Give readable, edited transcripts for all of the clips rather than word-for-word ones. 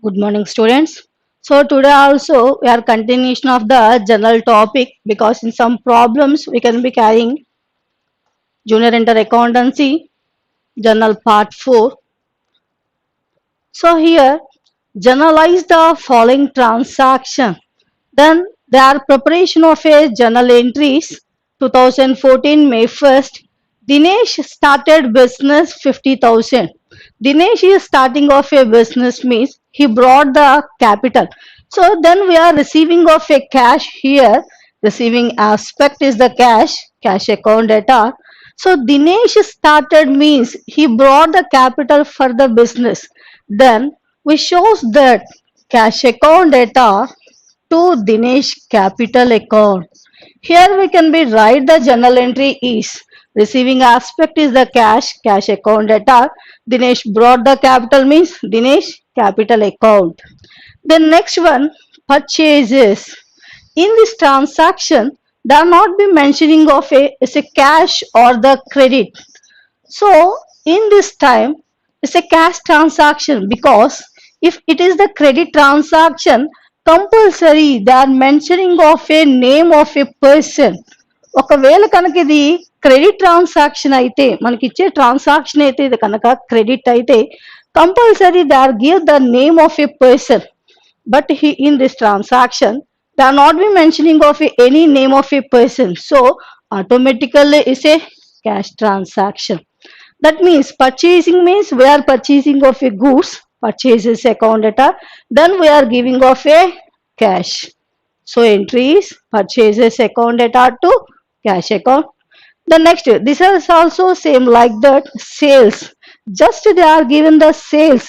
Good morning, students. So today also we are continuation of the general topic because in some problems we can be carrying junior inter accountancy journal part 4. So here generalize the following transaction. Then there are preparation of a journal entries 2014 May 1st. Dinesh started business 50,000. Dinesh is starting off a business means he brought the capital. So then we are receiving of a cash here. Receiving aspect is the cash account data. So Dinesh started means he brought the capital for the business. Then we shows that cash account data to Dinesh capital account. Here we can be write the journal entry is receiving aspect is the cash account data. Dinesh brought the capital means Dinesh capital account. The next one purchases. In this transaction, they are not be mentioning of a is a cash or the credit. So in this time, it's a cash transaction because if it is the credit transaction, compulsory they are mentioning of a name of a person. ఒకవేళ కనుక ఇది credit transaction అయితే మనకి ఇచ్చే transaction అయితే ఇది కనుక credit అయితే compulsory they or give the name of A person but he in this transaction they are not be mentioning of any name of a person, so automatically is a cash transaction. That means purchasing means we are purchasing of a goods, purchases account data, then we are giving of a cash. So entry is purchases account data to cash account. The next, this is also same like that sales. Just they are given the sales.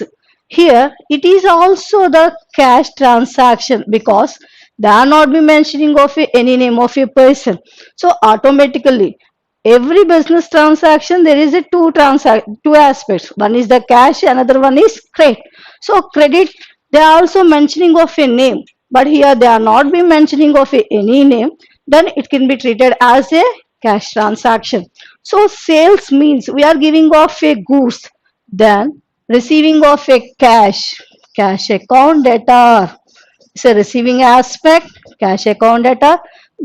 Here it is also the cash transaction because they are not be mentioning of any name of a person. So automatically every business transaction there is a two aspects. One is the cash, another one is credit. So credit they are also mentioning of a name, but here they are not be mentioning of any name. Then it can be treated as a cash transaction. So sales means we are giving off a goods, then receiving of a cash account data. So receiving aspect, cash account data.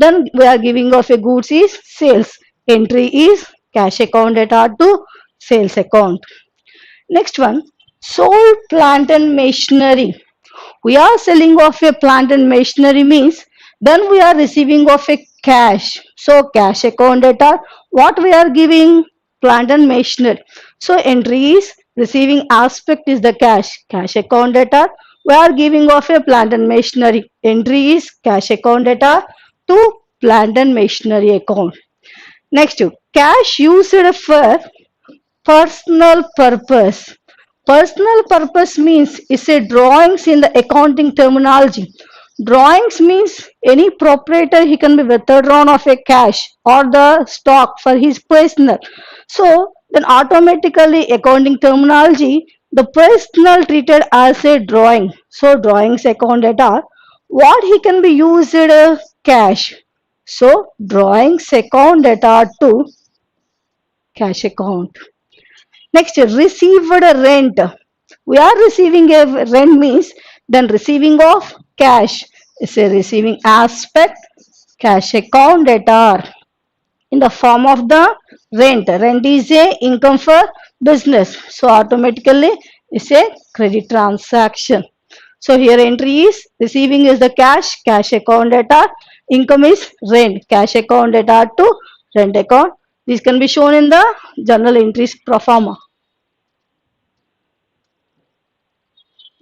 Then we are giving of a goods is sales. Entry is cash account data to sales account. Next one, sold plant and machinery. We are selling off a plant and machinery means then we are receiving of a cash. So cash account data, what we are giving plant and machinery. So entry is receiving aspect is the cash account data. We are giving off a plant and machinery. Entry is cash account data to plant and machinery account. Next, cash used for personal purpose. Personal purpose means it's a drawings in the accounting terminology. Drawings means any proprietor he can be withdrawn of a cash or the stock for his personal. So then automatically accounting terminology the personal treated as a drawing. So drawings account data what he can be used cash. So drawings account data to cash account. Next, received rent. We are receiving a rent means then receiving of cash is a receiving aspect cash account data in the form of the rent. Rent is a income for business. So automatically it's a credit transaction. So here entry is receiving is the cash account data, income is rent, cash account data to rent account. This can be shown in the journal entries pro forma.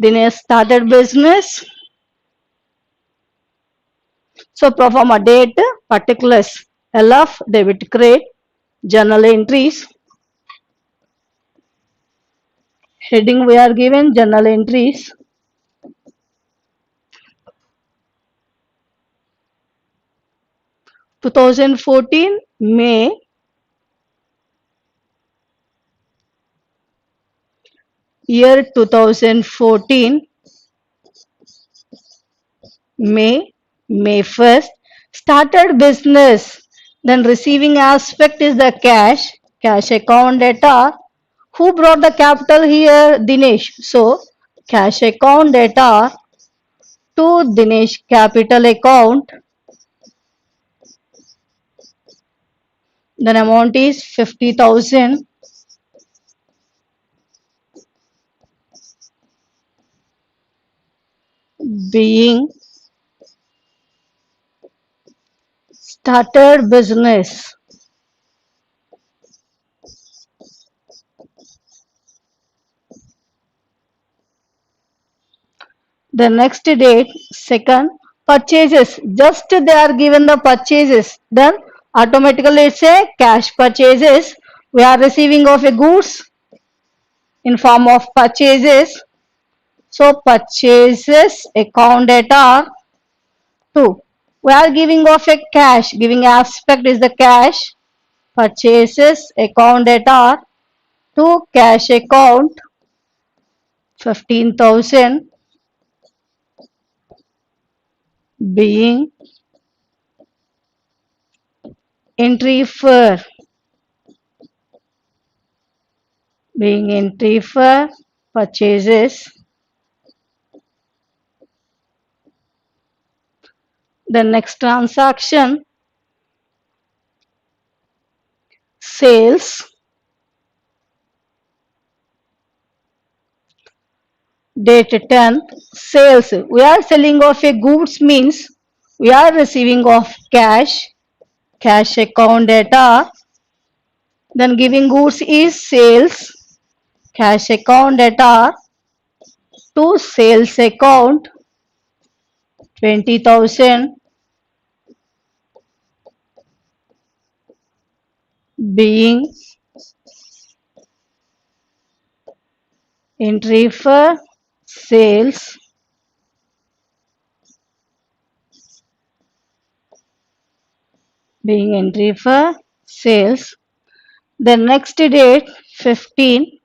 Dinesh started business. So pro forma date, particulars, LF, debit credit, journal entries. Heading we are given journal entries. (2014) May year 2014 May 1st started business, then receiving aspect is the cash account data. Who brought the capital here? Dinesh. So cash account data to Dinesh capital account. Then amount is 50,000 being started business. The next date, second, purchases. Just they are given the purchases. Then automatically it's a cash purchases. We are receiving of a goods in form of purchases. So purchases account data 2. We are giving of a cash. Giving aspect is the cash. Purchases account data to cash account 15,000 being entry for purchases. The next transaction sales date 10 sales. We are selling of a goods means we are receiving of cash account data. Then giving goods is sales cash account data to sales account 20,000 being entry for sales being entry for sales. The next date 15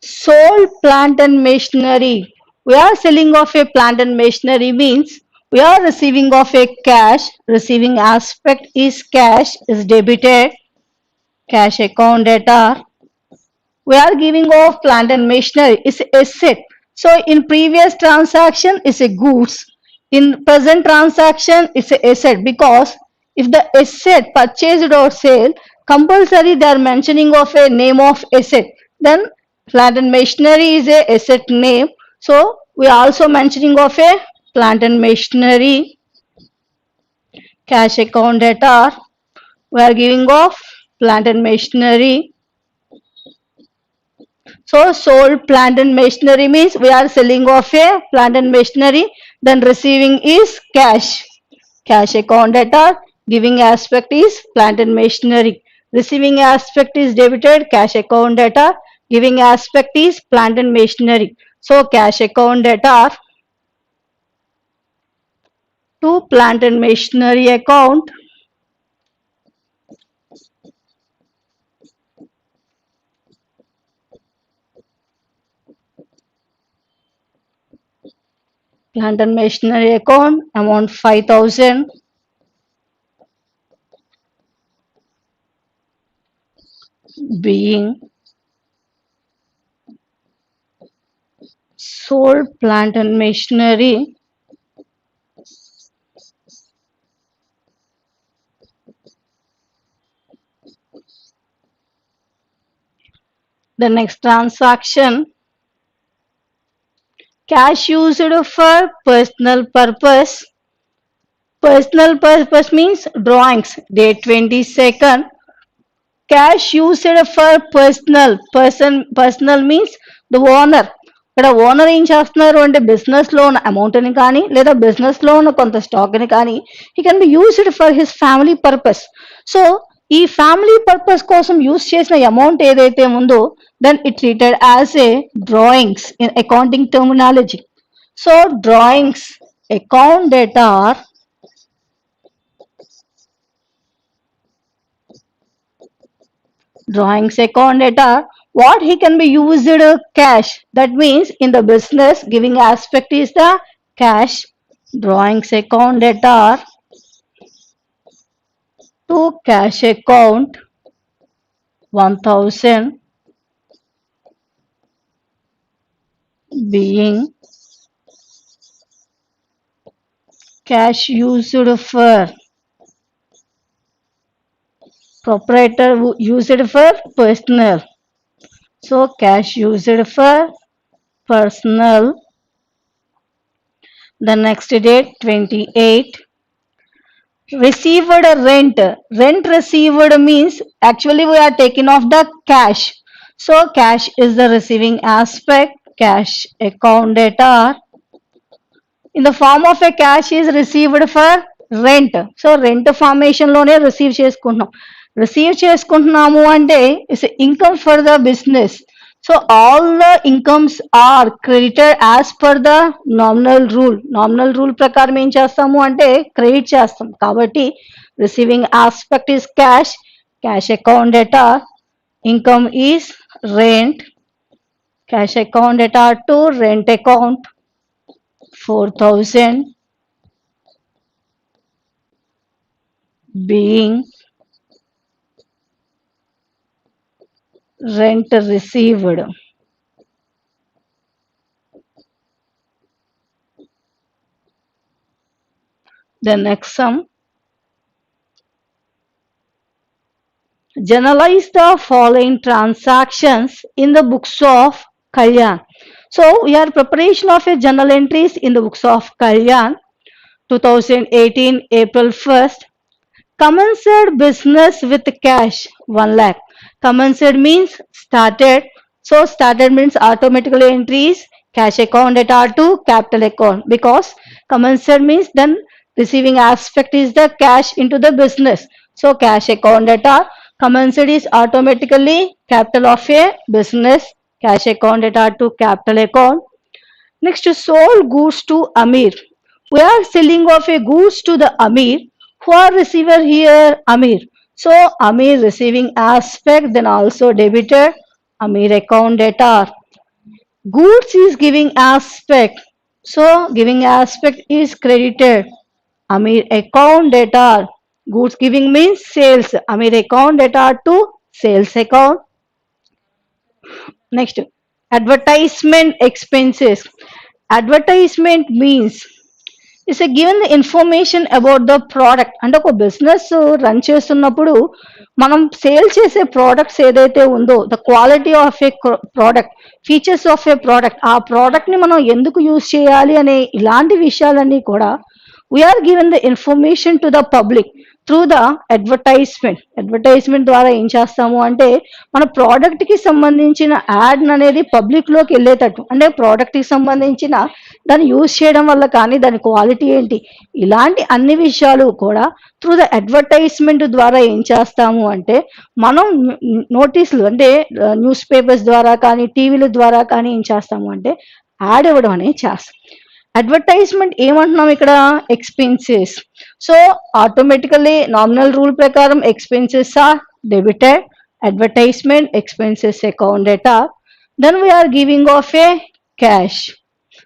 sold plant and machinery. We are selling of a plant and machinery means we are receiving of a cash. Receiving aspect is cash is debited cash account data. We are giving off plant and machinery is asset. So in previous transaction is a goods. In present transaction it's a asset because if the asset purchased or sale, compulsory they are mentioning of a name of asset. Then plant and machinery is a asset name. So we are also mentioning of a plant and machinery cash account data. We are giving off plant and machinery. So sold plant and machinery means we are selling off a plant and machinery, then receiving is cash. Cash account data, giving aspect is plant and machinery. Receiving aspect is debited cash account data, giving aspect is plant and machinery. So cash account data to plant and machinery account. Plant and machinery account amount 5,000 being sold plant and machinery. The next transaction cash used for personal purpose. Personal purpose means drawings. Date 22nd. Cash used for personal means the owner ఇక్కడ owner ఏం చేస్తున్నారు అంటే business లో ఉన్న amount అని కానీ లేదా business లో ఉన్న కొంత స్టాక్ అని కానీ he can be used for his family purpose. So ఈ ఫ్యామిలీ పర్పస్ కోసం యూస్ చేసిన అమౌంట్ ఏదైతే ఉందో then it treated as a drawings in accounting terminology. So drawings account data drawings account data what he can be used cash, that means in the business giving aspect is the cash. Drawings account data to cash account 1,000 being cash used for proprietor who used for personal. So cash used for personal. The next date 28. Received rent. Rent received means actually we are taking off the cash. So cash is the receiving aspect. Cash account data in the form of a cash is received for rent. So rent formation లోనే receive చేసుకుంటున్నాం. Receive చేసుకుంటున్నాము అంటే it's income for the business. So all the incomes are credited as per the nominal rule. Nominal rule ప్రకారం ఏం చేస్తాము అంటే credit చేస్తాం. కాబట్టి receiving aspect is cash. Cash account data income is rent. Cash account data to rent account 4,000 being rent received. The next sum. Journalize the following transactions in the books of Kalyan. So we are preparation of a journal entries in the books of Kalyan 2018 April 1st. Commenced business with cash 1 lakh. Commenced means started. So started means automatically entries cash account data to capital account because commenced means then receiving aspect is the cash into the business. So cash account data commenced is automatically capital of a business. Cash account data to capital account. Next, sold goods to Amir. We are selling of a goods to the Amir. Who are receiver here? Amir. So Amir receiving aspect, then also debited. Amir account data. Goods is giving aspect. So giving aspect is credited. Amir account data. Goods giving means sales. Amir account data to sales account. Next, advertisement expenses. Advertisement means it's given the information about the product. అంటే ఒక business run చేస్తున్నప్పుడు మనం sale చేసే products ఏదైతే ఉందో the quality of a product, features of a product, ఆ product ని మనం ఎందుకు యూజ్ చేయాలి అనే ఇలాంటి విషయాలన్నీ కూడా we are given the information to the public through the advertisement. Advertisement ద్వారా ఏం చేస్తాము అంటే మన ప్రోడక్ట్ కి సంబంధించిన యాడ్ అనేది పబ్లిక్ లోకి వెళ్ళేటట్టు, అంటే ప్రోడక్ట్ కి సంబంధించిన దాన్ని యూజ్ చేయడం వల్ల కానీ దాని క్వాలిటీ ఏంటి ఇలాంటి అన్ని విషయాలు కూడా త్రూ ద అడ్వర్టైజ్మెంట్ ద్వారా ఏం చేస్తాము అంటే మనం నోటీసులు అంటే న్యూస్ పేపర్స్ ద్వారా కానీ టీవీల ద్వారా కానీ ఏం చేస్తాము అంటే యాడ్ ఇవ్వడం అనేది చేస్తాం. అడ్వర్టైజ్మెంట్ ఏమంటున్నాం ఇక్కడ expenses. So automatically nominal rule ప్రకారం expenses are debited. Advertisement expenses account డేటా. Then we are giving of a cash.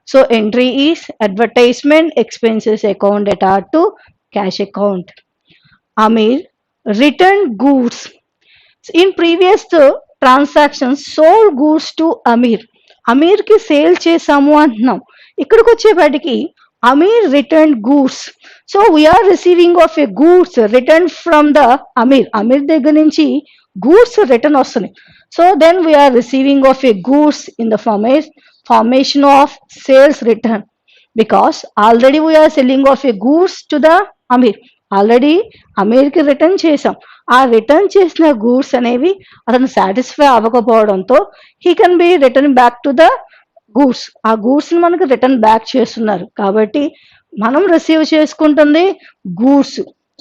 So entry is advertisement expenses account data to cash account. Amir returned goods. In previous transactions sold goods to Amir. Amir కి sale చేసాము అంటున్నాం. ఇక్కడికి వచ్చేపాటికి Amir return goods. So we are receiving of a goods return from the Amir. Amir దగ్గర నుంచి goods return వస్తున్నాయి. So then we are receiving of a goods in the formation of sales return because already we are selling of a goods to the Amir. Already అమీర్కి return చేసాం. ఆ return చేసిన goods అనేవి అతను satisfy అవ్వకపోవడంతో he can be return back to the goods. ఆ goods ని మనకు రిటర్న్ బ్యాక్ చేస్తున్నారు కాబట్టి మనం రిసీవ్ చేసుకుంటుంది గూడ్స్.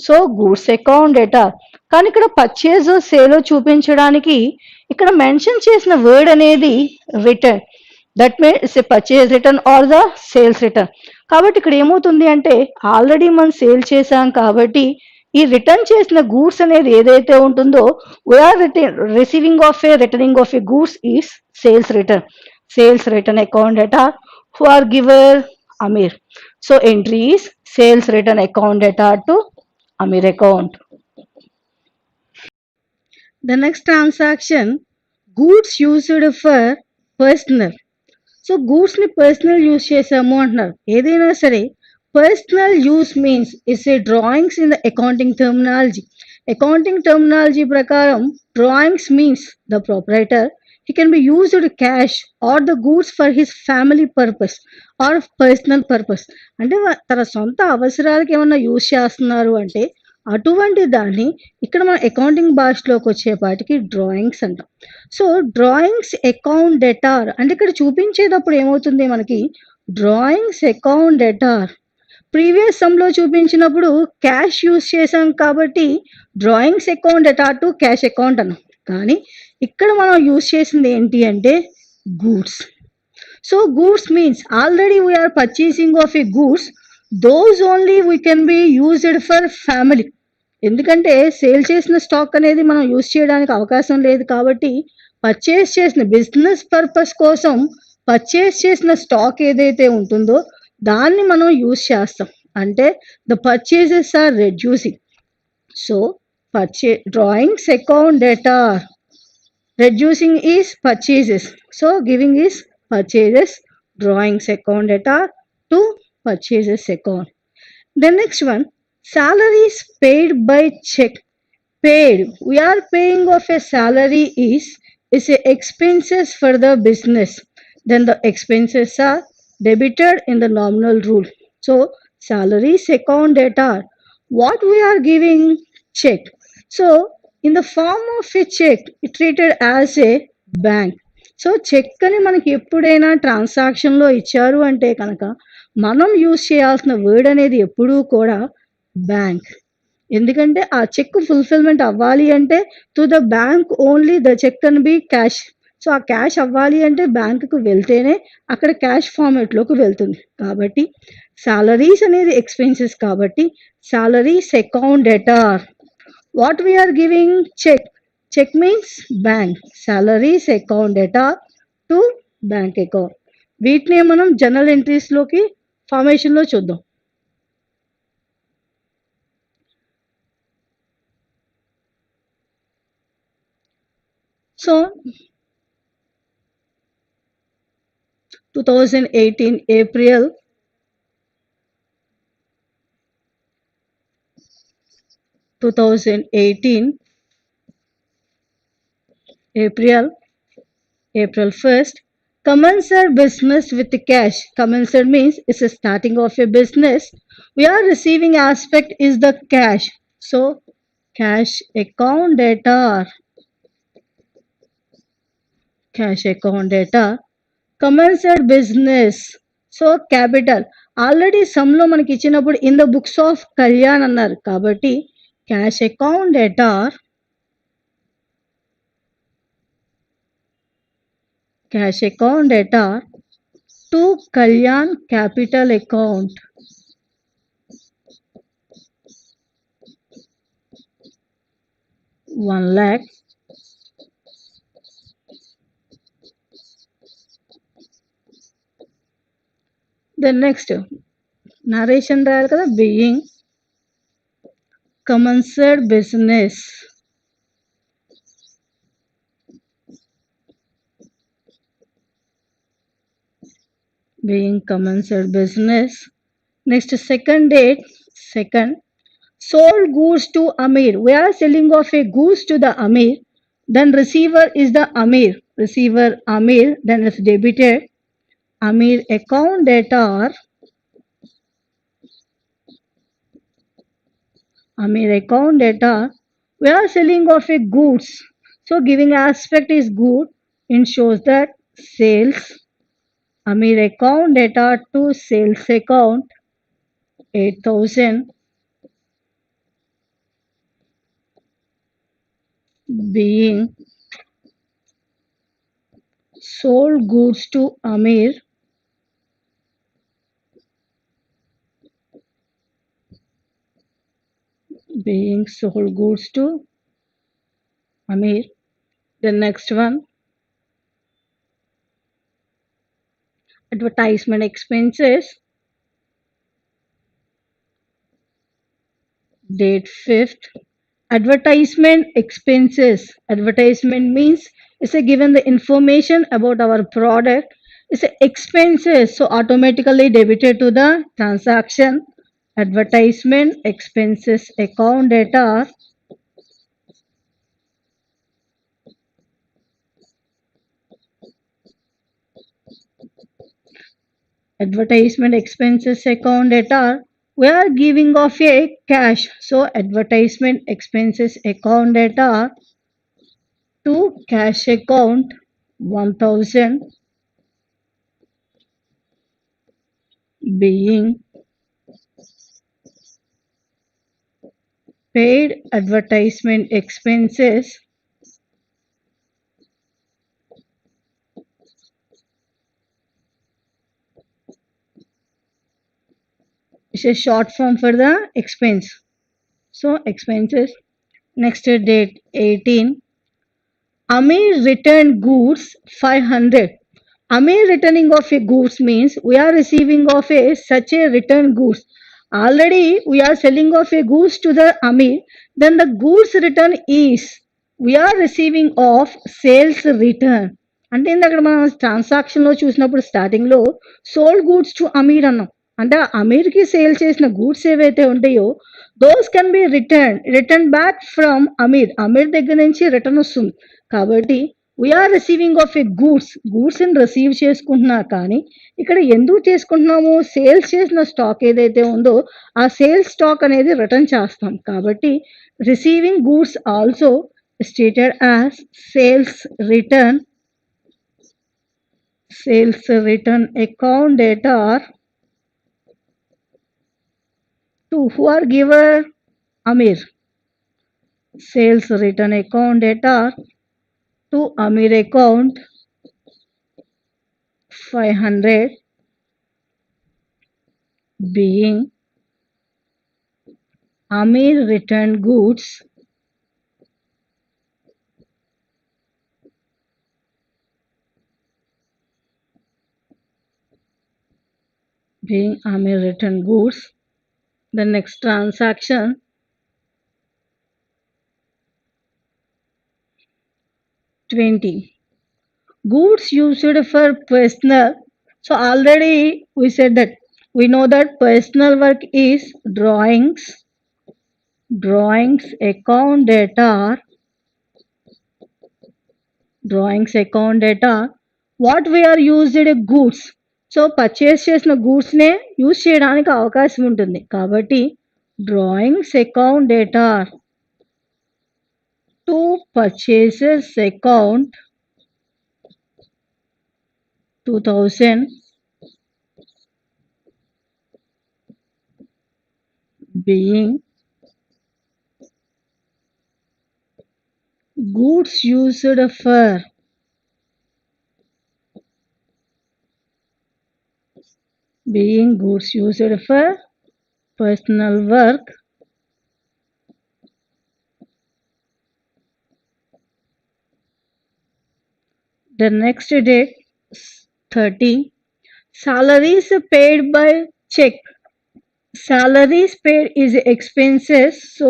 సో గూడ్స్ అకౌంట్ డేటా. కానీ ఇక్కడ పర్చేజ్ సేల్ చూపించడానికి ఇక్కడ మెన్షన్ చేసిన వర్డ్ అనేది return. That means purchase return or the sales return. కాబట్టి ఇక్కడ ఏమవుతుంది అంటే ఆల్రెడీ మనం సేల్ చేసాం కాబట్టి ఈ రిటర్న్ చేసిన గూడ్స్ అనేది ఏదైతే ఉంటుందో we are receiving of a returning of a goods is sales return. Sales return account data who are giver Amir. So entry is sales return account data to Amir account. The next transaction goods used for personal. So గూడ్స్ని personal use చేసాము అంటున్నారు. ఏదైనా సరే personal use means it's a drawings in the accounting terminology. Accounting terminology ప్రకారం drawings means the proprietor he can be used to cash or the goods for his family purpose or personal purpose. అంటే తన సొంత అవసరాలకి ఏమన్నా use చేస్తున్నారు అంటే అటువంటి దాన్ని ఇక్కడ మన అకౌంటింగ్ భాషలోకి వచ్చేపాటికి డ్రాయింగ్స్ అంటాం. సో డ్రాయింగ్స్ అకౌంట్ డెటార్ అంటే ఇక్కడ చూపించేటప్పుడు ఏమవుతుంది మనకి డ్రాయింగ్స్ అకౌంట్ డెటార్. ప్రీవియస్ సమ్లో చూపించినప్పుడు క్యాష్ యూజ్ చేసాం కాబట్టి drawings account debtor to cash account అన్నాం. కానీ ఇక్కడ మనం యూజ్ చేసింది ఏంటి అంటే goods. So goods means already we are purchasing of a goods, those only we can be used for family. ఎందుకంటే సేల్ చేసిన స్టాక్ అనేది మనం యూజ్ చేయడానికి అవకాశం లేదు కాబట్టి పర్చేస్ చేసిన బిజినెస్ పర్పస్ కోసం పర్చేస్ చేసిన స్టాక్ ఏదైతే ఉంటుందో దాన్ని మనం యూజ్ చేస్తాం. అంటే the purchases are reducing. So drawings account data reducing is purchases, so giving is purchases, drawings account data to purchases account. The next one, salaries paid by check. Paid, we are paying of a salary is a expenses for the business, then the expenses are debited in the nominal rule. So salaries account data, what we are giving check. So in the form of a check it treated as a bank. So cheque అని మనకి ఎప్పుడైనా ట్రాన్సాక్షన్లో ఇచ్చారు అంటే కనుక మనం use చేయాల్సిన word అనేది ఎప్పుడూ కూడా బ్యాంక్. ఎందుకంటే ఆ చెక్ ఫుల్ఫిల్మెంట్ అవ్వాలి అంటే to the bank only the cheque can be cash. So ఆ క్యాష్ అవ్వాలి అంటే బ్యాంకుకు వెళ్తేనే అక్కడ క్యాష్ ఫార్మేట్లోకి వెళ్తుంది. కాబట్టి సాలరీస్ అనేది ఎక్స్పెన్సెస్ కాబట్టి salaries account debtor. What we are giving check. Check means bank. Salaries account data to bank account. వీటిని మనం జనరల్ ఎంట్రీస్లోకి ఫార్మేషన్లో చూద్దాం. So 2018 April 2018 April 1st, commenced business with cash. Commenced means it's a starting of a business. We are receiving aspect is the cash. So cash account data. Cash account data. Commenced business. So capital. Already సమ్లో మనకి ఇచ్చినప్పుడు in the books of Kalyan అన్నారు కాబట్టి cash account data, cash account data to Kalyan capital account. One lakh. Then next narration రాయాలి కదా, being commenced business. Being commenced business. Next second date, second, sold goods to Amir. We are selling off a goods to the Amir. Then receiver is the Amir. Receiver Amir. Then it's debited. Amir account data are Amir account data. We are selling off a goods. So giving aspect is good. It shows that sales. Amir account data to sales account 8,000. Being sold goods to Amir. Being sold goods to Amir. The next one, advertisement expenses. Date 5th. Advertisement expenses. Advertisement means it's a given the information about our product It's expenses, so automatically debited to the transaction. Advertisement expenses account data. Advertisement expenses account data. We are giving off a cash, so advertisement expenses account data to cash account 1000 being paid advertisement expenses is a short form for the expense. So expenses. Next date 18. Amir returned goods 500. Amir returning of a goods means we are receiving of a such a return goods. Already we are selling of a goods to the Amir. Then the goods return is we are receiving of sales return. అంటే ఇందాక మనం ట్రాన్సాక్షన్లో చూసినప్పుడు స్టార్టింగ్లో sold goods to Aamir అన్నాం. అంటే అమీర్కి sale చేసిన goods ఏవైతే ఉంటాయో those can be return back from Amir. Amir దగ్గర నుంచి రిటర్న్ వస్తుంది. కాబట్టి వీఆర్ రిసీవింగ్ ఆఫ్ ఏ గూడ్స్ని రిసీవ్ చేసుకుంటున్నా కానీ ఇక్కడ ఎందుకు చేసుకుంటున్నాము సేల్స్ చేసిన స్టాక్ ఏదైతే ఉందో ఆ సేల్స్ స్టాక్ అనేది రిటర్న్ చేస్తాం. కాబట్టి receiving goods also stated as sales return account data to who are giver Amir. Sales return account data to Amir account 500 being Amir returned goods being Amir returned goods. The next transaction 20. Goods used for personal. So already we said that we know that personal work is drawings account data. What we are used goods. So purchase చేసిన గూడ్స్నే use చేయడానికి అవకాశం ఉంటుంది. కాబట్టి drawings account data to purchases account 2000 being goods used for personal work. The next date 30. Salaries paid by check. Salaries paid is expenses, so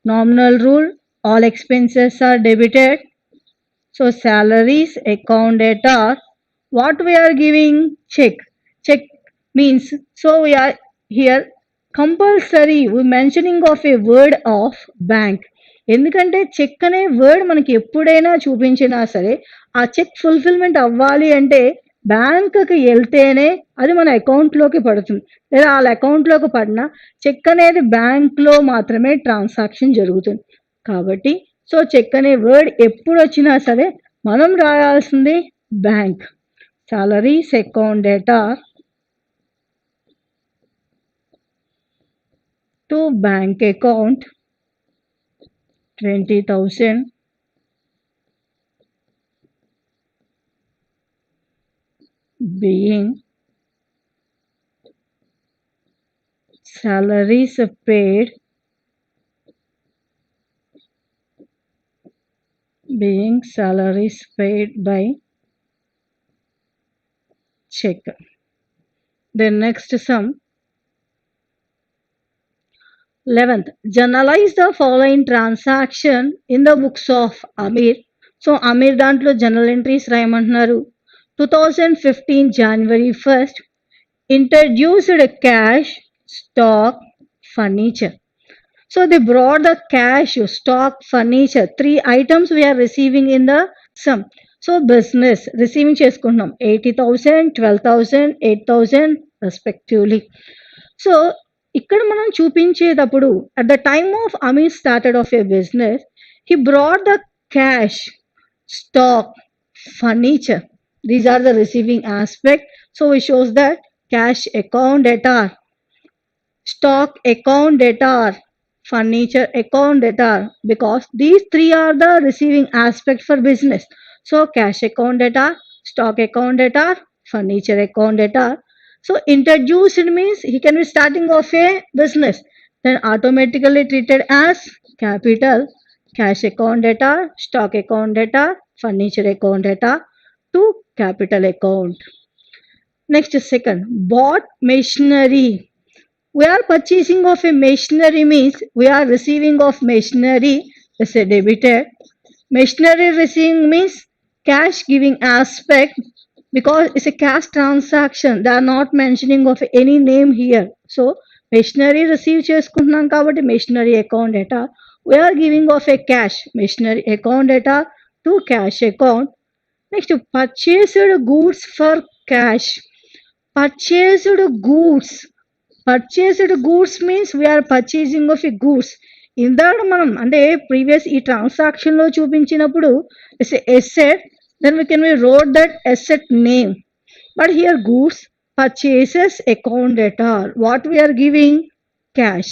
nominal rule, all expenses are debited. So salaries account data. What we are giving check means, so we are here compulsory we mentioning of a word of bank. ఎందుకంటే check అనే word మనకి ఎప్పుడైనా చూపించినా సరే ఆ check fulfilment అవ్వాలి అంటే బ్యాంకుకి వెళ్తేనే అది మన అకౌంట్లోకి పడుతుంది. లేదా వాళ్ళ అకౌంట్లోకి పడినా చెక్ అనేది బ్యాంక్లో మాత్రమే ట్రాన్సాక్షన్ జరుగుతుంది. కాబట్టి సో చెక్ అనే వర్డ్ ఎప్పుడు వచ్చినా సరే మనం రాయాల్సింది బ్యాంక్. సాలరీస్ అకౌంట్ డేటా to bank account 20,000 being salaries paid by check. Then next sum 11th. Journalize the following transaction in the books of Amir. So Amir దాంట్లో జనరల్ ఎంట్రీస్ రాయమంటున్నారు. 2015 January 1st introduced cash, stock, furniture. So they brought the cash, stock, furniture, three items we are receiving in the sum. So business receiving చేసుకుంటున్నాం 80,000, 12,000, 8,000 respectively. So ఇక్కడ మనం చూపించేటప్పుడు at the time of Amit started off a business, he brought the cash, stock, furniture. These are the receiving aspect. So it shows that cash account debtor, stock account debtor, furniture account debtor, because these three are the receiving aspect for business. So cash account debtor, stock account debtor, furniture account debtor. So introduced means he can be starting off a business, then automatically treated as capital, cash account debtor, stock account debtor, furniture account debtor to capital account. Next, second, bought machinery. We are purchasing of a machinery means we are receiving of machinery as a debited. Machinery receiving means cash giving aspect, because it's a cash transaction. They are not mentioning of any name here. So machinery receive చేసుకుంటున్నాం కాబట్టి machinery account data. We are giving of a cash machinery account data to cash account. Next, purchased goods for cash. Purchased goods. Purchased goods means we are purchasing of a goods. ఇందాక మనం అంటే previous ఈ transaction లో చూపించినప్పుడు it's asset, then we can wrote that asset name. But here goods purchases account data. What we are giving? Cash.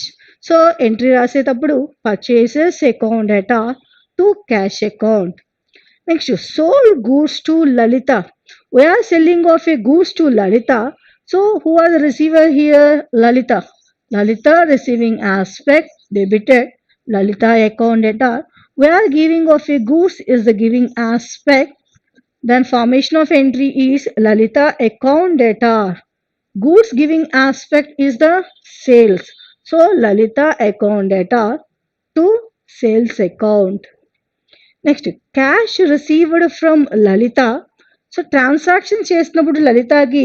So entry రాసేటప్పుడు purchases account data to cash account. Next, sold goods to Lalita. We are selling off a goods to Lalita. So who are the receiver here? Lalita. Lalita receiving aspect debited. Lalita account data. We are giving of a goods is the giving aspect. Then formation of entry is Lalita account data. Goods giving aspect is the sales. So Lalita account data to sales account. Next, cash received from Lalita. So transaction చేసినప్పుడు లలితకి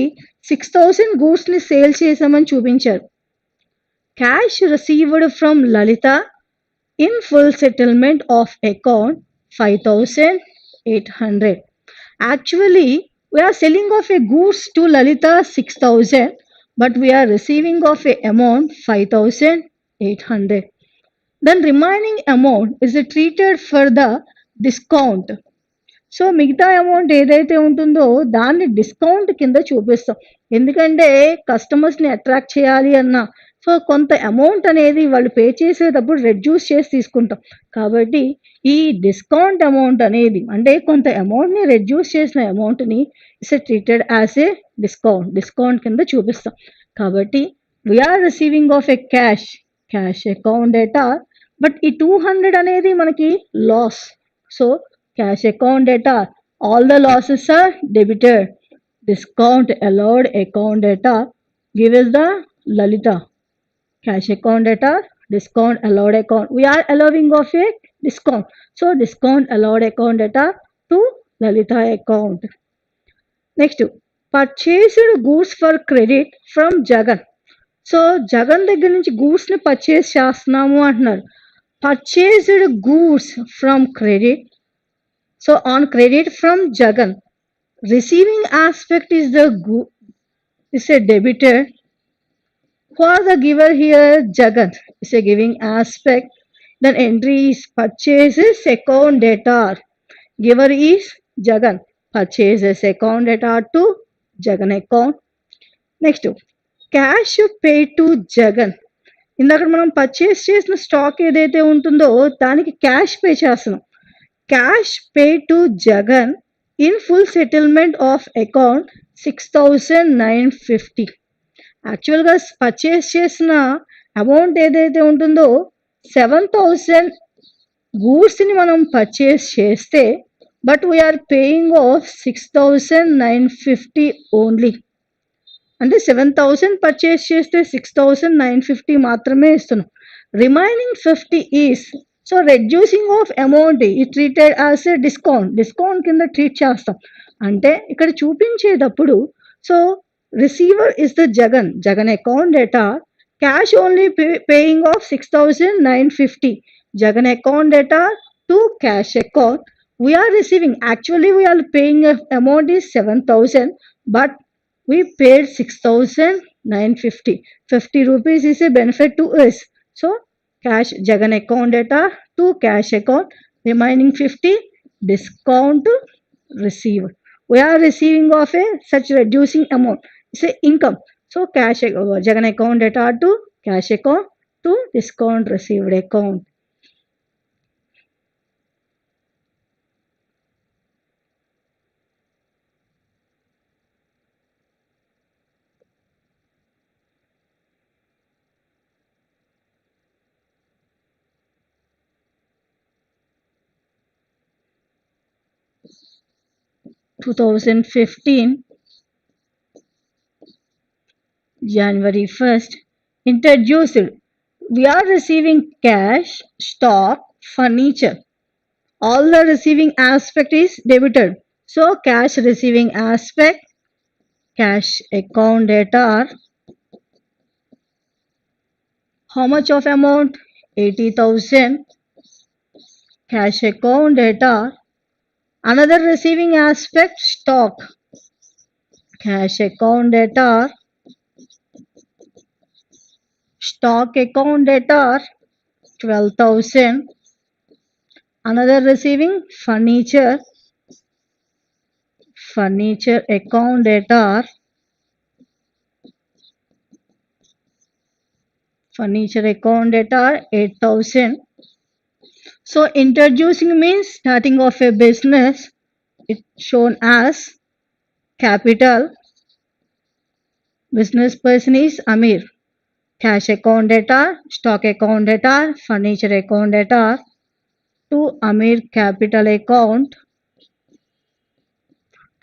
6,000 goods ని sale చేసామని చూపించారు. Cash received from Lalitha in full settlement of account 5,800. Actually, we are selling off a goods to Lalita 6,000, but we are receiving of a amount 5,800. Then remaining amount is treated for the discount. So మిగతా amount ఏదైతే ఉంటుందో దాన్ని discount కింద చూపిస్తాం. ఎందుకంటే కస్టమర్స్ని attract చేయాలి అన్న so కొంత అమౌంట్ అనేది వాళ్ళు పే చేసేటప్పుడు రెడ్యూస్ చేసి తీసుకుంటాం. కాబట్టి ఈ డిస్కౌంట్ అమౌంట్ అనేది అంటే కొంత అమౌంట్ని రెడ్యూస్ చేసిన అమౌంట్ని it's treated as a discount కింద చూపిస్తాం. కాబట్టి we are receiving of a cash account data, but ఈ 200 అనేది మనకి loss. So cash account data, all the losses are debited. Discount allowed account data gives the Lalita. Cash account data, discount allowed account. We are allowing of a discount. So discount allowed account data to Lalita account. Next, purchased goods for credit from Jagan. So Jagan దగ్గర నుంచి goods ని purchase చేస్తున్నాము అంటున్నారు. Purchased goods from credit. So on credit from Jagan, receiving aspect is a debited. Who are the giver here? Jagan is a giving aspect. Then entry is purchases account data. Giver is Jagan. Purchases account data to Jagan account. Next, cash paid to Jagan. ఇందాక మనం purchase చేసిన stock ఏదైతే ఉంటుందో దానికి cash pay చేస్తున్నాం. Cash paid to Jagan in full settlement of account 6,950. యాక్చువల్గా purchase చేసిన amount ఏదైతే ఉంటుందో 7,000 గూడ్స్ని మనం పర్చేస్ చేస్తే but we are paying of 6,950 only. అంటే 7,000 పర్చేస్ చేస్తే 6,950 మాత్రమే ఇస్తున్నాం. Remaining 50 is so reducing of amount ఈ ట్రీటెడ్ యాజ్ ఏ డిస్కౌంట్ కింద ట్రీట్ చేస్తాం. అంటే ఇక్కడ చూపించేటప్పుడు so receiver is the Jagan account డేటా cash only paying of 6,950 Jagan account data to cash account we are receiving actually we are paying amount is 7,000 but we paid 6,950 50 rupees is a benefit to us so cash jagan account data to cash account remaining 50 discount receive we are receiving of a such reducing amount it's a income so cash jagan account data to cash account to discount received account 2015 January 1st introduced we are receiving cash, stock, furniture. All the receiving aspect is debited. So cash receiving aspect, cash account data are how much of amount? 80,000 cash account data. Another receiving aspect stock. Cash account data. Stock account data 12,000. Another receiving furniture. Furniture account data. Furniture account data 8,000. So introducing means starting of a business. It's shown as capital. Business person is Amir. Cash account data, stock account data, furniture account data to Amir capital account.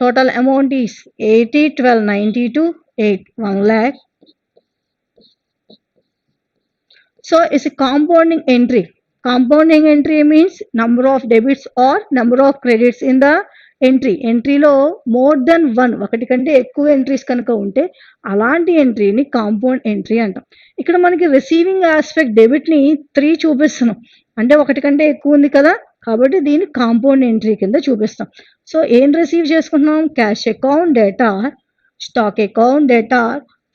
Total amount is 80, 12, 92, 8, 1 lakh. So it's a compounding entry. Compounding entry means number of debits or number of credits in the entry ఎంట్రీలో more than one ఒకటి కంటే ఎక్కువ entries కనుక ఉంటే అలాంటి ఎంట్రీని compound entry అంటాం ఇక్కడ మనకి రిసీవింగ్ ఆస్పెక్ట్ డెబిట్ని 3 చూపిస్తున్నాం అంటే ఒకటి కంటే ఎక్కువ ఉంది కదా కాబట్టి దీన్ని కాంపౌండ్ ఎంట్రీ కింద చూపిస్తాం సో ఏం రిసీవ్ చేసుకుంటున్నాం cash account data stock account data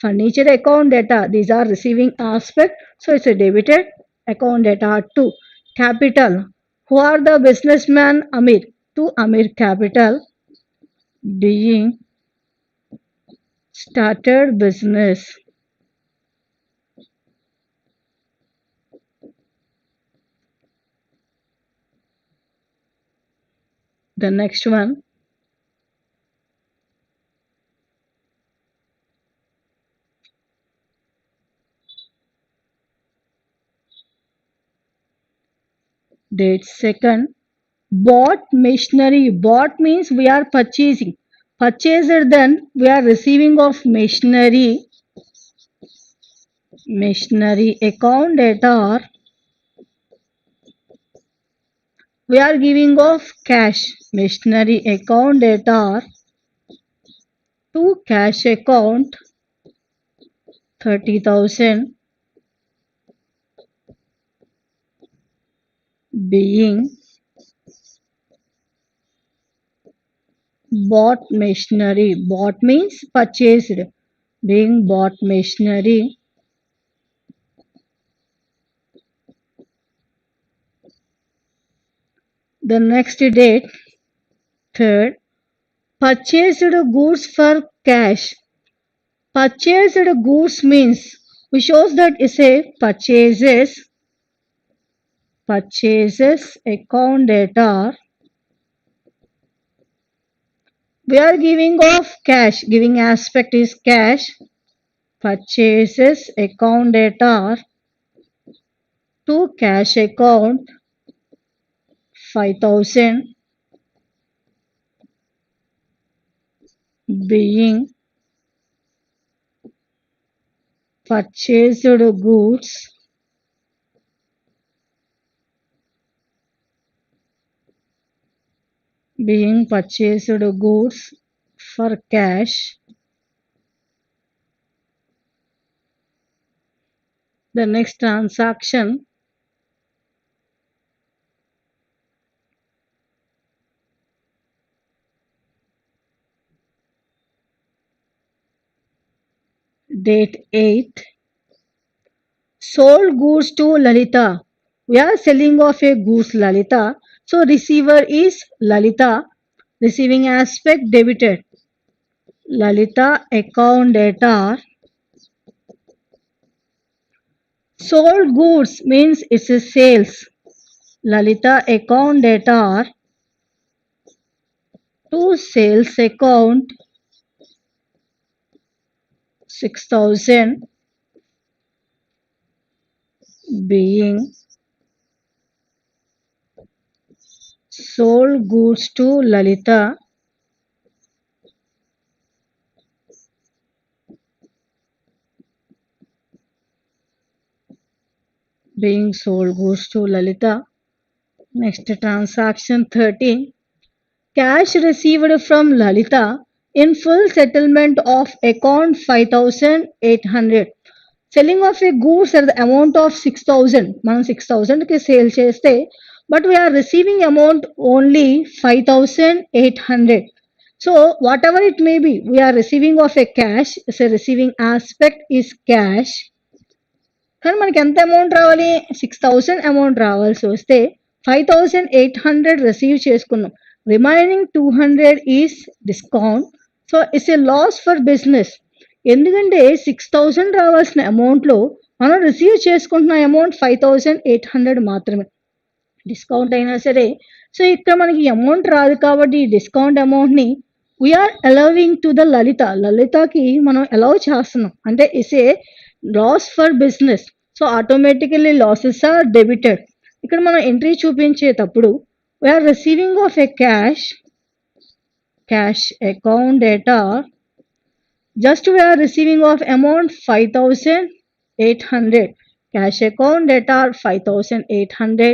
furniture account data these are receiving aspect so it's a debited account data to capital who are the businessman Amir to Amir capital being started business the next one date second bought machinery bought means we are purchasing purchaser then we are receiving of machinery account data or we are giving of cash machinery account data to cash account 30,000 being bought machinery bought means purchased being bought machinery the next date third purchased goods for cash purchased goods means we shows that is a purchases account data we are giving of cash giving aspect is cash purchases account data to cash account 5,000 being purchased goods being purchased goods for cash. The next transaction, date 8, sold goods to Lalita. We are selling off a goods Lalita. So receiver is Lalita. Receiving aspect debited. Lalita account data. Sold goods means it's a sales. Lalita account data to sales account 6,000 being sold goods to Lalita being sold goods to Lalita. Next transaction 13. Cash received from Lalita in full settlement of account 5,800. Selling of a goods at the amount of 6,000. మనం 6,000 కి sale చేస్తే but we are receiving amount only 5,800. So whatever it may be, we are receiving of a cash. So receiving aspect is cash. కానీ మనకి ఎంత amount రావాలి 6,000 amount రావాల్సి వస్తే 5,800 receive చేసుకున్నాం remaining 200 is discount so it's a loss for business ఎందుకంటే 6,000 రావాల్సిన అమౌంట్లో మనం రిసీవ్ చేసుకుంటున్న అమౌంట్ 5,800 మాత్రమే డిస్కౌంట్ అయినా సరే సో ఇక్కడ మనకి అమౌంట్ రాదు కాబట్టి ఈ డిస్కౌంట్ అమౌంట్ని వీఆర్ అలౌవింగ్ టు ద లలితకి మనం అలౌ చేస్తున్నాం అంటే it's a loss for business so automatically losses are debited ఇక్కడ మనం ఎంట్రీ చూపించేటప్పుడు we are receiving of a cash account డేటా just we are receiving of amount 5,800 cash account data 5,800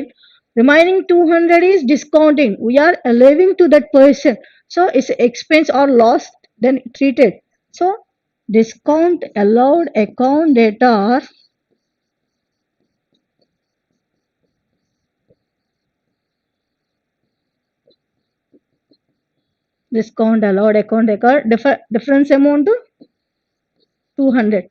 remaining 200 is discounting we are allowing to that person so it's expense or loss then treated so discount allowed account data discount allowed account data difference amount 200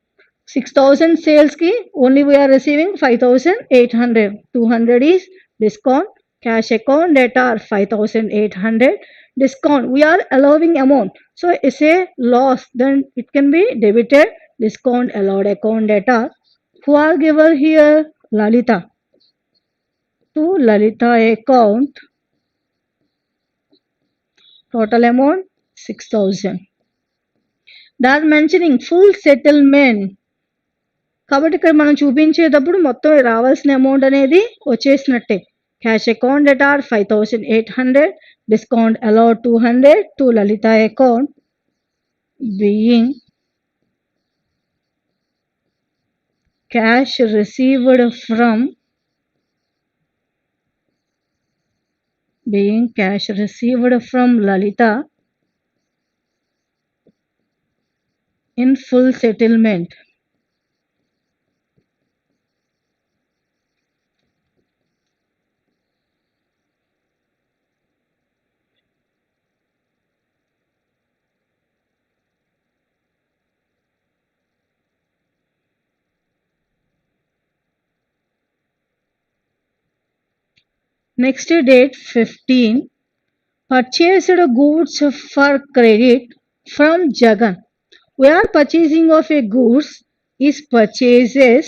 6,000 sales ki only we are receiving 5,800 200 is discount cash account data 5,800 discount we are allowing amount so it's a loss then it can be debited discount allowed account data who are given here Lalita to Lalita account total amount 6,000 they are mentioning full settlement కాబట్టి ఇక్కడ మనం చూపించేటప్పుడు మొత్తం రావాల్సిన amount అనేది వచ్చేసినట్టే cash account డేటా 5,800 discount allowed 200 to Lalitha account being cash received from Lalitha in full settlement next date 15 purchased goods for credit from Jagan we are purchasing of a goods is purchases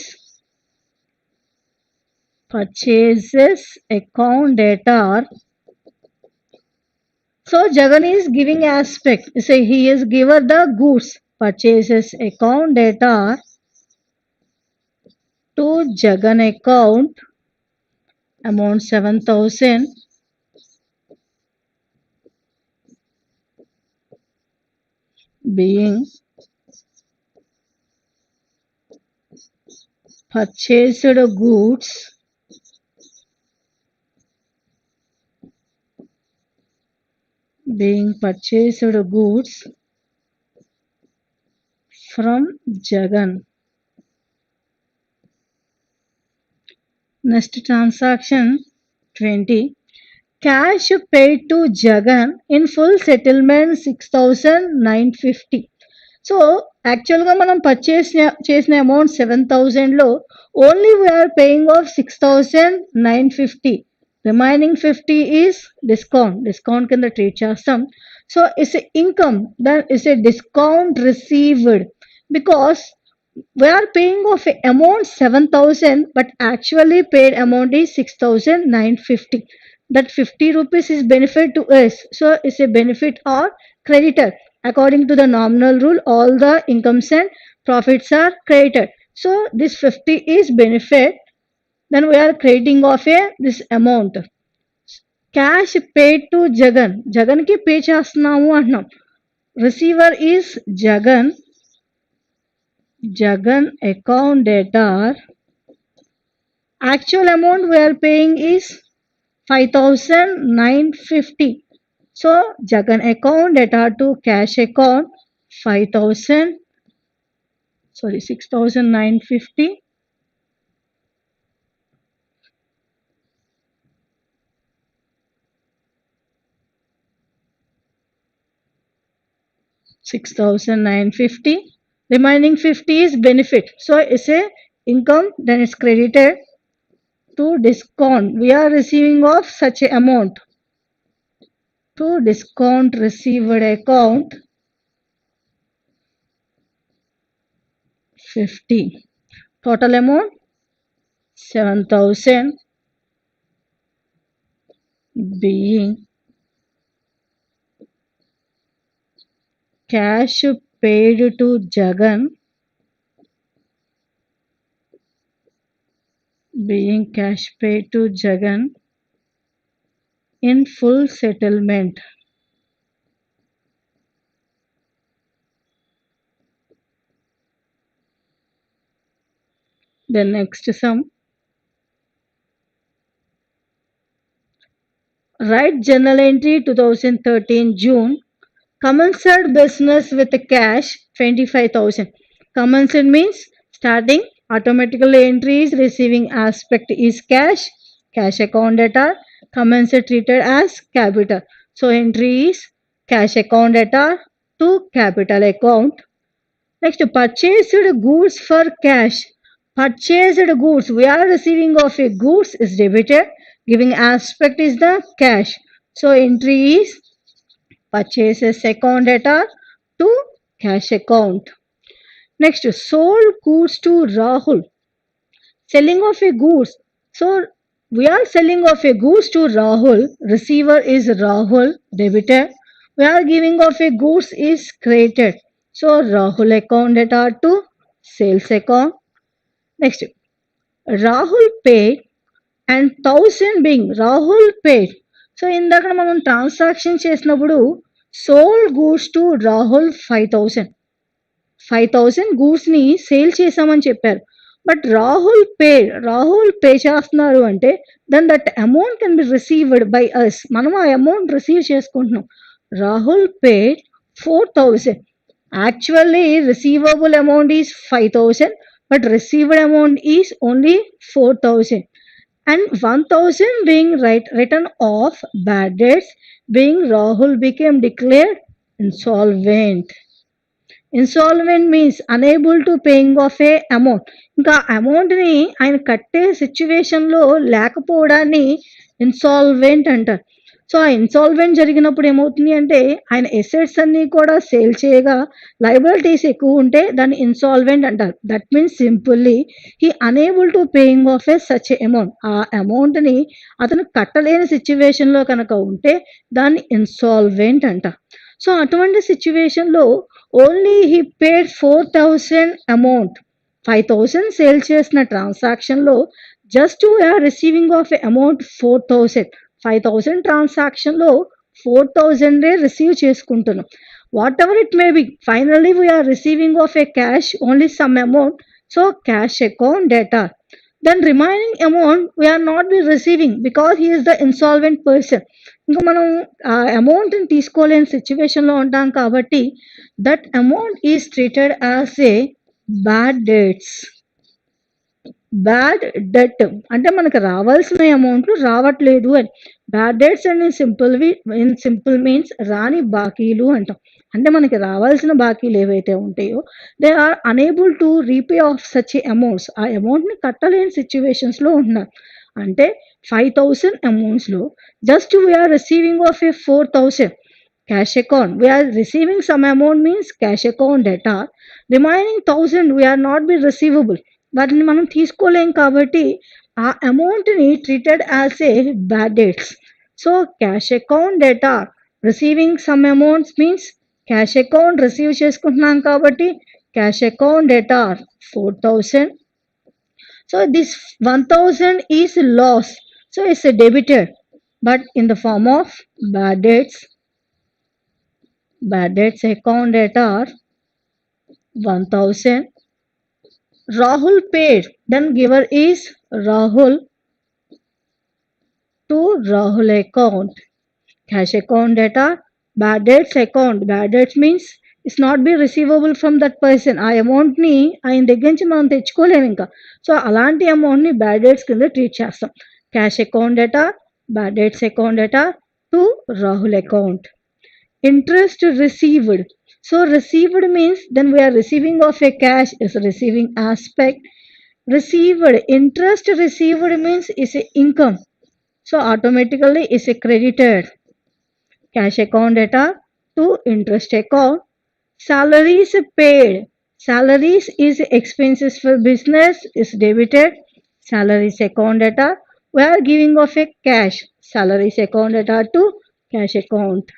account data so Jagan is giving aspect so he is given the goods purchases account data to Jagan account amount 7,000 being purchased goods being purchased goods from Jagan. Next transaction 20. Cash paid to Jagan in full settlement 6,950. So యాక్చువల్గా మనం purchase చేసిన amount 7,000లో only we are paying of 6,950. Remaining 50 is discount కింద treat చేస్తాం. So it's income that is a discount received because we are paying of a amount 7,000 but actually paid amount is 6,950. That 50 rupees is benefit to us, so it's a benefit or creditor. According to the nominal rule, all the incomes and profits are credited, so this 50 is benefit, then we are crediting of a this amount. Cash paid to Jagan ki pay చేస్తున్నాము అంటున్నాం. Receiver is Jagan account data. Actual amount we are paying is 5,950. So Jagan account data to cash account 6,950. $6,950. Remaining 50 is benefit. So it's a income, then it's credited to discount. We are receiving of such a amount to discount received account 50. Total amount 7,000 being cash paid to Jagan, being cash paid to Jagan in full settlement. The next sum. Write journal entry 2013 June. Commenced business with cash 25,000. Commenced means starting. Automatically entry is receiving aspect is cash. Cash account data. Commenced treated as capital. So entry is cash account data to capital account. Next, purchased goods for cash. Purchased goods. We are receiving of a goods is debited. Giving aspect is the cash. So entry is purchases account data to cash account. Next, sold goods to Rahul. Selling of a goods. So we are selling of a goods to Rahul. Receiver is Rahul, debited. We are giving of a goods is credited. So Rahul account data to sales account. Next, Rahul paid and 1,000 being Rahul paid. So ఇందాక మనం transaction చేసినప్పుడు sold goods to Rahul 5,000 గూడ్స్ని sale చేసామని చెప్పారు. But Rahul pay చేస్తున్నారు అంటే then that amount can be received by us. మనం ఆ అమౌంట్ రిసీవ్ చేసుకుంటున్నాం. Rahul paid 4,000. Actually receivable amount is 5,000 but received amount is only 4,000. And 1,000 being written off bad debts, being Rahul became declared insolvent. Insolvent means unable to paying off a amount. ఇంకా అమౌంట్ని ఆయన కట్టే సిచ్యువేషన్లో లేకపోవడాన్ని ఇన్సాల్వెంట్ అంటారు. So ఆ insolvent జరిగినప్పుడు ఏమవుతుంది అంటే ఆయన ఎసెట్స్ అన్నీ కూడా సేల్ చేయగా లయబిలిటీస్ ఎక్కువ ఉంటే దాన్ని ఇన్సాల్వెంట్ అంటారు. That means simply he unable to paying off a such amount. ఆ అమౌంట్ని అతను కట్టలేని సిచ్యువేషన్లో కనుక ఉంటే దాన్ని ఇన్సాల్వెంట్ అంటారు. సో అటువంటి సిచ్యువేషన్లో only he paid 4,000 amount. 5,000 sale చేసిన ట్రాన్సాక్షన్లో just we are receiving of a amount 4,000. 5,000 ట్రాన్సాక్షన్లో 4,000 రిసీవ్ చేసుకుంటున్నాం. Whatever it may be, finally we're receiving of a cash only some amount. So cash account data. then remaining amount we are not be receiving because he is the insolvent person. ఇంకా మనం ఆ అమౌంట్ని తీసుకోలేని సిచ్యువేషన్లో ఉంటాం కాబట్టి that amount is treated as a bad debts. Bad debt అంటే మనకు రావాల్సిన అమౌంట్లు రావట్లేదు అని. Bad debts and in simple means రాని బాకీలు అంటాం. అంటే మనకి రావాల్సిన బాకీలు ఏవైతే ఉంటాయో they are unable to repay of such amounts. ఆ అమౌంట్ని కట్టలేని సిచ్యువేషన్స్లో ఉంటున్నారు. అంటే 5,000 అమౌంట్స్లో just we are receiving of a 4,000 cash account. We are receiving some amount means cash account data. Remaining 1,000 we are not be receivable. వాటిని మనం తీసుకోలేం కాబట్టి ఆ అమౌంట్ని treated as a bad debts. So cash account data receiving some amounts means cash account receive చేసుకుంటున్నాం కాబట్టి cash account data 4,000. So this 1,000 is loss. So it's debited but in the form of bad debts. Bad debts account data are 1,000. Rahul paid. Then giver is Rahul to Rahul account. Cash account data. Bad debts account. Bad debts means it's not be receivable from that person. ఆ అమౌంట్ని ఆయన దగ్గర నుంచి మనం తెచ్చుకోలేము ఇంకా. So అలాంటి అమౌంట్ని bad debts కింద ట్రీట్ చేస్తాం. Cash account data, bad debts account data to Rahul account. Interest received. So received means then we are receiving of a cash is a receiving aspect. Received interest received means is a income. So automatically is a credited. Cash account data to interest account. Salaries paid. Salaries is expenses for business is debited. Salaries account data. We are giving of a cash. Salaries account data to cash account.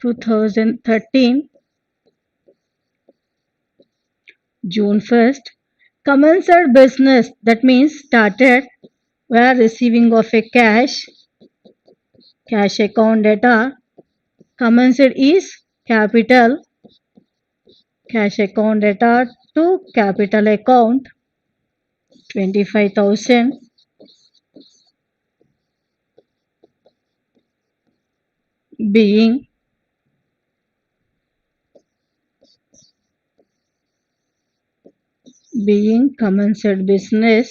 (2013) June 1st, commenced business, that means started. We are receiving of a cash account data. Commenced is capital, cash account data to capital account 25,000. Being commenced business.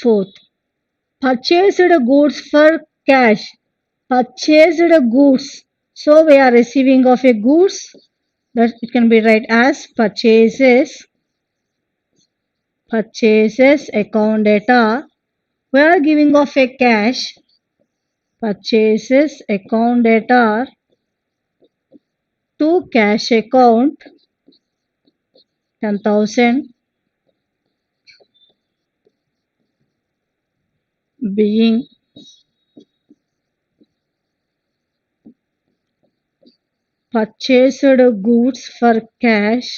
Fourth, purchased goods for cash. Purchased goods. So we are receiving of a goods. That it can be write as purchases. Purchases account data. We are giving of a cash. Purchases account data to cash account 10,000. Being purchased goods for cash.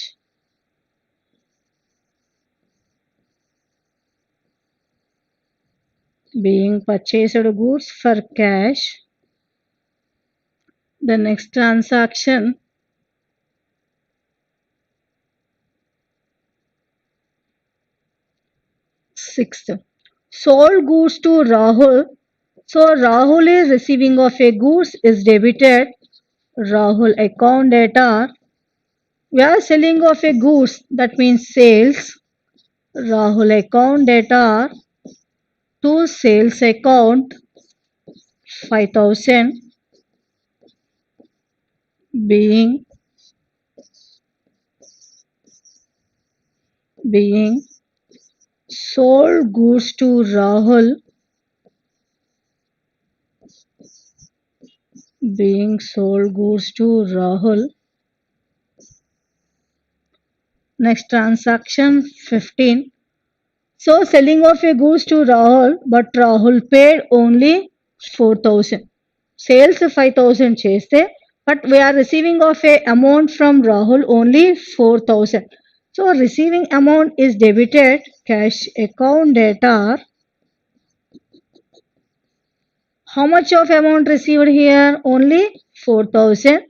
Being purchased goods for cash. The next transaction. Sixth, sold goods to Rahul. So Rahul is receiving of a goods is debited. Rahul account data. We are selling of a goods, that means sales. Rahul account data to sales account 5,000. Being sold goods to Rahul. Being sold goods to Rahul. Next transaction 15. So selling of a goods to Rahul, but Rahul paid only 4,000. Sales 5,000 చేస్తే but we are receiving of a amount from Rahul only 4,000. So receiving amount is debited, cash account data. How much of amount received here? Only 4,000.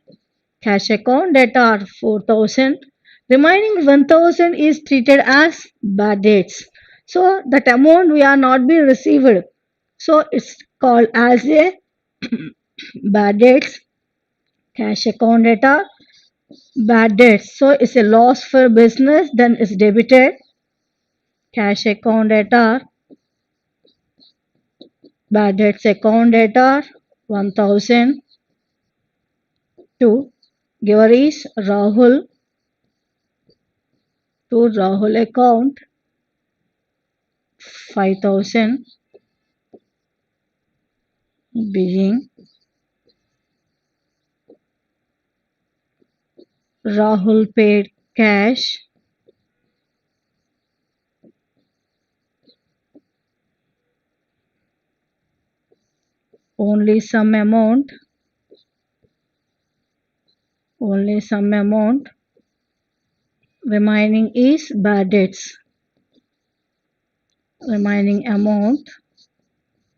Cash account data 4,000. Remaining 1,000 is treated as bad debts. So that amount we are not be received. So it's called as a bad debts. Cash account data bad debts. So it's a loss for business, then it's debited. Cash account data bad debts account data 1,000. To giver is Rahul, to Rahul account 5,000 being Rahul paid cash only some amount, remaining is bad debts, remaining amount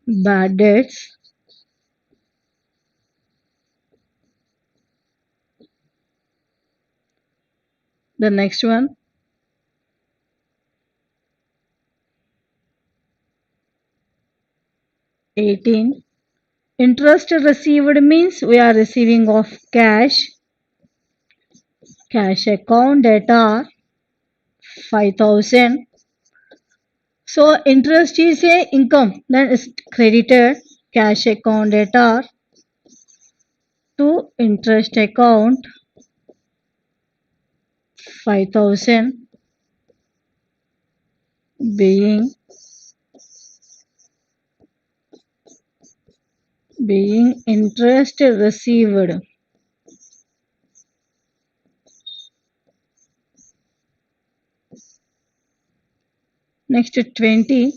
bad debts. The next one, 18. Interest received means we are receiving of cash. Cash account data 5,000. So interest is a income, then it's credited. Cash account data to interest account 5,000 being interest received. Next 20.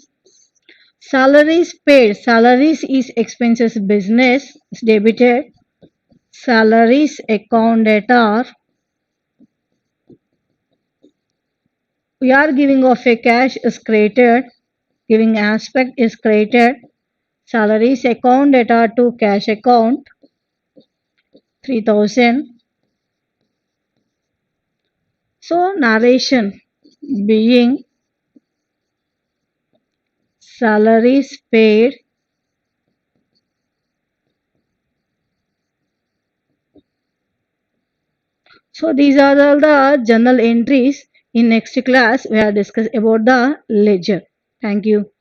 Salaries paid. Salaries is expenses business is debited. Salaries account data. We are giving of a cash is created. Giving aspect is created. Salaries account data to cash account 3,000. So narration being salaries paid So these are all the journal entries. In next class, we are discuss about the ledger. Thank you.